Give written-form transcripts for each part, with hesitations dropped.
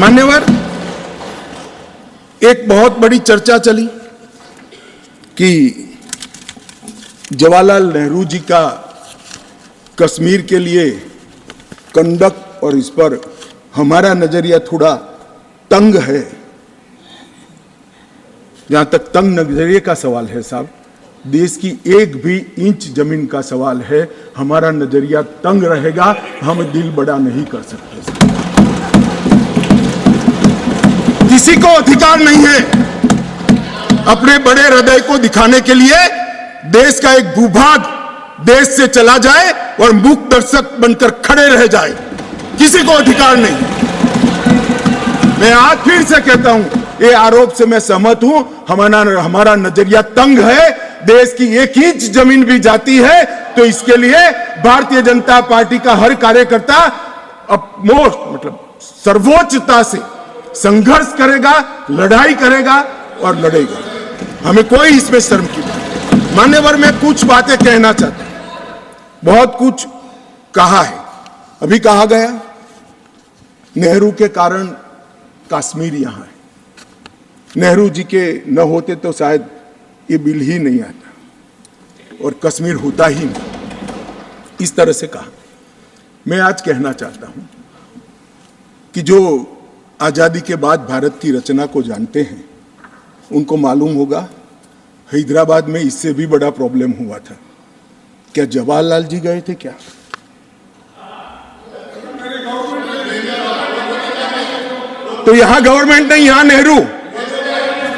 मान्यवर, एक बहुत बड़ी चर्चा चली कि जवाहरलाल नेहरू जी का कश्मीर के लिए कंडक्ट और इस पर हमारा नजरिया थोड़ा तंग है। जहां तक तंग नजरिए का सवाल है साहब, देश की एक भी इंच जमीन का सवाल है, हमारा नजरिया तंग रहेगा, हम दिल बड़ा नहीं कर सकते। किसी को अधिकार नहीं है अपने बड़े हृदय को दिखाने के लिए देश का एक भूभाग देश से चला जाए और मूक दर्शक बनकर खड़े रह जाए, किसी को अधिकार नहीं। मैं आज फिर से कहता हूं, ये आरोप से मैं सहमत हूं, हमारा नजरिया तंग है। देश की एक इंच जमीन भी जाती है तो इसके लिए भारतीय जनता पार्टी का हर कार्यकर्ता सर्वोच्चता से संघर्ष करेगा, लड़ाई करेगा और लड़ेगा। हमें कोई इसमें शर्म की बात नहीं। मान्यवर, मैं कुछ बातें कहना चाहता हूं। बहुत कुछ कहा है, अभी कहा गया नेहरू के कारण कश्मीर यहां है, नेहरू जी के न होते तो शायद ये बिल ही नहीं आता और कश्मीर होता ही नहीं, इस तरह से कहा। मैं आज कहना चाहता हूं कि जो आजादी के बाद भारत की रचना को जानते हैं उनको मालूम होगा हैदराबाद में इससे भी बड़ा प्रॉब्लम हुआ था। क्या जवाहरलाल जी गए थे क्या? तो यहां गवर्नमेंट नहीं, यहां नेहरू।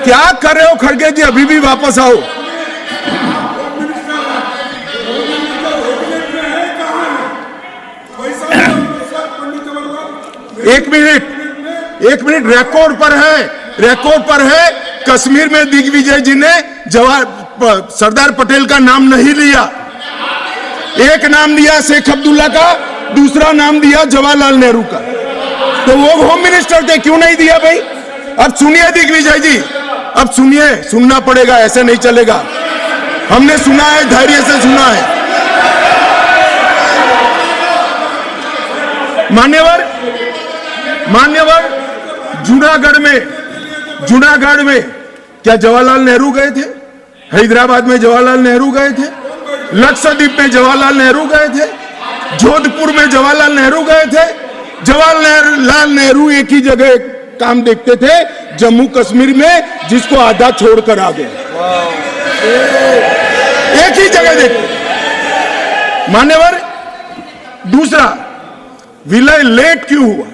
क्या कर रहे हो खड़गे जी? अभी भी वापस आओ। एक मिनट, रिकॉर्ड पर है कश्मीर में दिग्विजय जी ने सरदार पटेल का नाम नहीं लिया। एक नाम दिया शेख अब्दुल्ला का, दूसरा नाम दिया जवाहरलाल नेहरू का। तो वो होम मिनिस्टर थे, क्यों नहीं दिया भाई? अब सुनिए दिग्विजय जी, अब सुनिए, सुनना पड़ेगा, ऐसे नहीं चलेगा। हमने सुना है, धैर्य से सुना है। मान्यवर, जूनागढ़ में क्या जवाहरलाल नेहरू गए थे? हैदराबाद में जवाहरलाल नेहरू गए थे? लक्षद्वीप में जवाहरलाल नेहरू गए थे? जोधपुर में जवाहरलाल नेहरू गए थे? जवाहरलाल नेहरू एक ही जगह काम देखते थे, जम्मू कश्मीर में, जिसको आधा छोड़कर आ गए। एक ही जगह देखते। मान्यवर, दूसरा, विलय लेट क्यों हुआ?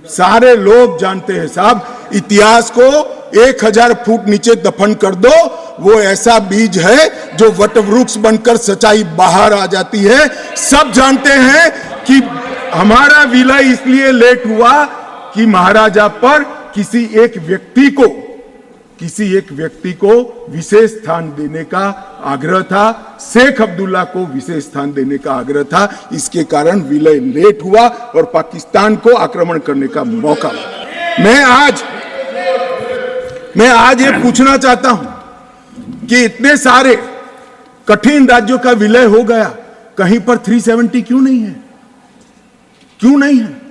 सारे लोग जानते हैं साहब, इतिहास को 1000 फुट नीचे दफन कर दो, वो ऐसा बीज है जो वटवृक्ष बनकर सच्चाई बाहर आ जाती है। सब जानते हैं कि हमारा विलय इसलिए लेट हुआ कि महाराजा पर किसी एक व्यक्ति को विशेष स्थान देने का आग्रह था, शेख अब्दुल्ला को विशेष स्थान देने का आग्रह था। इसके कारण विलय लेट हुआ और पाकिस्तान को आक्रमण करने का मौका। मैं आज ये पूछना चाहता हूं कि इतने सारे कठिन राज्यों का विलय हो गया, कहीं पर 370 क्यों नहीं है? क्यों नहीं है?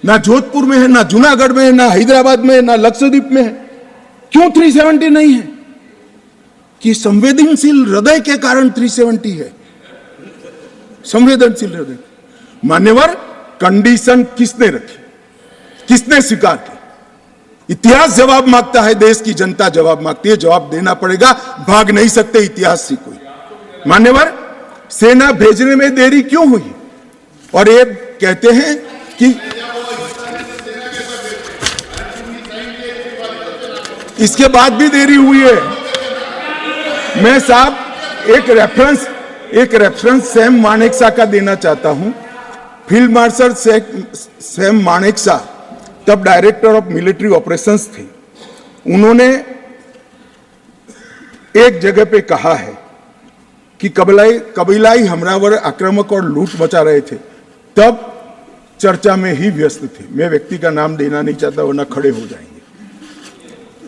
ना जोधपुर में है, ना जूनागढ़ में है, ना हैदराबाद में है, ना लक्षद्वीप में है। क्यों 370 नहीं है? कि संवेदनशील हृदय के कारण 370 है। संवेदनशील हृदय। मान्यवर, कंडीशन किसने रखी, किसने स्वीकार की? इतिहास जवाब मांगता है, देश की जनता जवाब मांगती है, जवाब देना पड़ेगा, भाग नहीं सकते इतिहास से कोई। मान्यवर, सेना भेजने में देरी क्यों हुई? और ये कहते हैं कि इसके बाद भी देरी हुई है। मैं साहब एक रेफरेंस सैम मानेकशॉ का देना चाहता हूं। फील्ड मार्शल सैम मानेकशॉ तब डायरेक्टर ऑफ मिलिट्री ऑपरेशंस थे। उन्होंने एक जगह पे कहा है कि कबीलाई हमलावर आक्रामक और लूट मचा रहे थे, तब चर्चा में ही व्यस्त थे। मैं व्यक्ति का नाम देना नहीं चाहता वरना खड़े हो जाएंगे।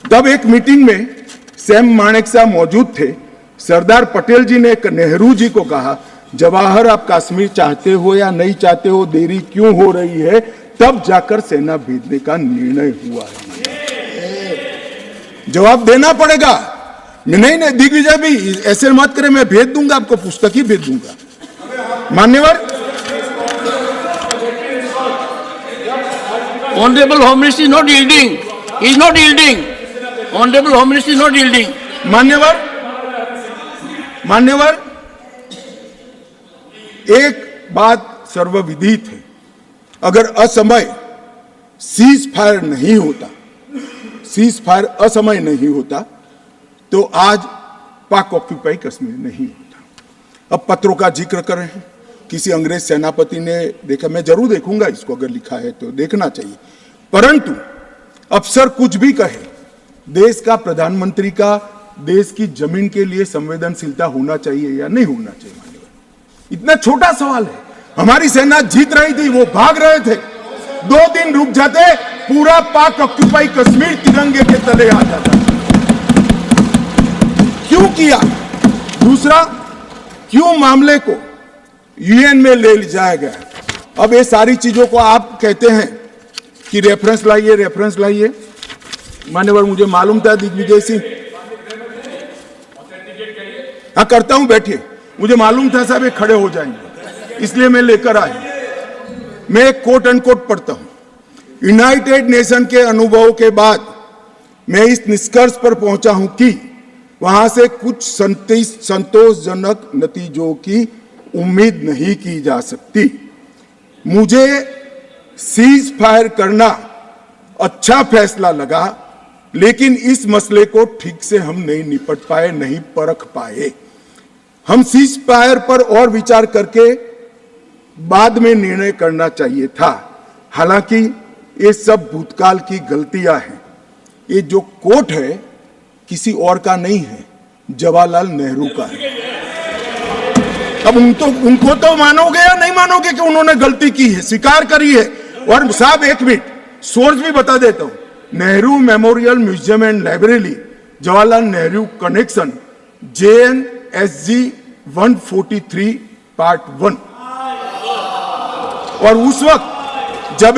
तब एक मीटिंग में सैम मानेकशॉ मौजूद थे। सरदार पटेल जी ने नेहरू जी को कहा, जवाहर, आप कश्मीर चाहते हो या नहीं चाहते हो, देरी क्यों हो रही है? तब जाकर सेना भेजने का निर्णय हुआ है। जवाब देना पड़ेगा। नहीं दिग्विजय भी ऐसे मत करे, मैं भेज दूंगा आपको, पुस्तक ही भेज दूंगा। मान्यवर, Honorable Home Minister is not yielding. He is not yielding. Honorable Home Minister is not yielding. मान्यवर, एक बात सर्वविदित है, अगर असमय सीज फायर नहीं होता, सीज फायर असमय नहीं होता तो आज पाक ऑक्यूपाई कश्मीर नहीं होता। अब पत्रों का जिक्र कर रहे हैं, किसी अंग्रेज सेनापति ने देखा, मैं जरूर देखूंगा इसको, अगर लिखा है तो देखना चाहिए। परंतु अफसर कुछ भी कहे, देश का प्रधानमंत्री का देश की जमीन के लिए संवेदनशीलता होना चाहिए या नहीं होना चाहिए? मान्यवर, इतना छोटा सवाल है। हमारी सेना जीत रही थी, वो भाग रहे थे, 2 दिन रुक जाते, पूरा पाक ऑक्यूपाई कश्मीर तिरंगे के तले आ जाता। क्यों किया? दूसरा, क्यों मामले को यूएन में ले जाया गया? अब ये सारी चीजों को आप कहते हैं कि रेफरेंस लाइए, रेफरेंस लाइए। मान्यवर, मुझे मालूम था दिग्विजय सिंह, हाँ करता हूं, बैठिए, मुझे मालूम था साहब ये खड़े हो जाएंगे, इसलिए मैं लेकर आया। मैं एक कोट अनकोट पढ़ता हूं। यूनाइटेड नेशन के अनुभव के बाद मैं इस निष्कर्ष पर पहुंचा हूं कि वहां से कुछ संतोषजनक नतीजों की उम्मीद नहीं की जा सकती। मुझे सीज फायर करना अच्छा फैसला लगा, लेकिन इस मसले को ठीक से हम नहीं निपट पाए, नहीं परख पाए। हम सीज फायर पर और विचार करके बाद में निर्णय करना चाहिए था। हालांकि ये सब भूतकाल की गलतियां हैं। ये जो कोट है किसी और का नहीं है, जवाहरलाल नेहरू का है। अब उनको तो मानोगे या नहीं मानोगे कि उन्होंने गलती की है, स्वीकार करी है। और साहब एक मिनट, सोर्स भी बता देता हूं, Nehru memorial museum and library, Jawaharlal Nehru connection, JNSG 143 part 1। और उस वक्त जब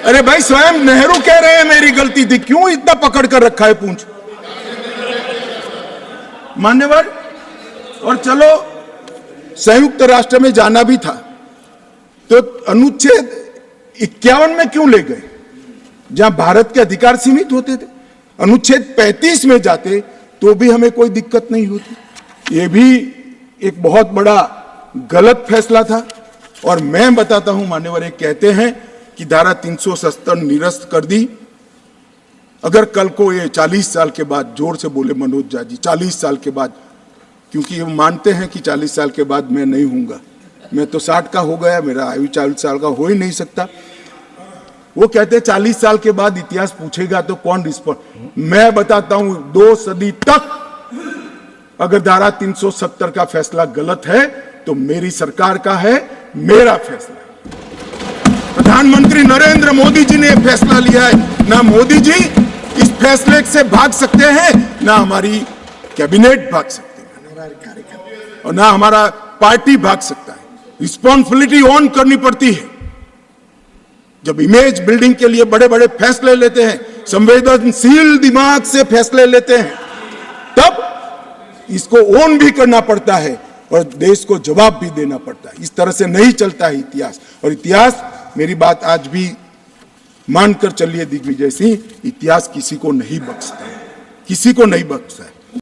अरे भाई, स्वयं नेहरू कह रहे हैं मेरी गलती थी, क्यों इतना पकड़ कर रखा है पूंछ? मान्यवर, और चलो संयुक्त राष्ट्र में जाना भी था तो अनुच्छेद 51 में क्यों ले गए, जहां भारत के अधिकार सीमित होते थे? अनुच्छेद 35 में जाते तो भी हमें कोई दिक्कत नहीं होती। ये भी एक बहुत बड़ा गलत फैसला था। और मैं बताता हूं मान्यवर, एक कहते हैं कि धारा 370 निरस्त कर दी। अगर कल को ये 40 साल के बाद, जोर से बोले मनोज झा जी, 40 साल के बाद, क्योंकि ये मानते हैं कि 40 साल के बाद मैं नहीं हूंगा, मैं तो 60 का हो गया, मेरा आयु 40 साल का हो ही नहीं सकता। वो कहते हैं 40 साल के बाद इतिहास पूछेगा तो कौन रिस्पॉन्ड? मैं बताता हूं, 2 सदी तक अगर धारा 370 का फैसला गलत है तो मेरी सरकार का है, मेरा फैसला। प्रधानमंत्री नरेंद्र मोदी जी ने फैसला लिया है। ना मोदी जी इस फैसले से भाग सकते हैं, ना हमारी कैबिनेट भाग सकते हैं, और ना हमारा पार्टी भाग सकता है। रिस्पॉन्सिबिलिटी ऑन करनी पड़ती है। जब इमेज बिल्डिंग के लिए बड़े बड़े फैसले लेते हैं, संवेदनशील दिमाग से फैसले लेते हैं, तब इसको ऑन भी करना पड़ता है और देश को जवाब भी देना पड़ता है। इस तरह से नहीं चलता है इतिहास। और इतिहास, मेरी बात आज भी मानकर चलिए दिग्विजय सिंह, इतिहास किसी को नहीं बख्शता है, किसी को नहीं बख्शता है।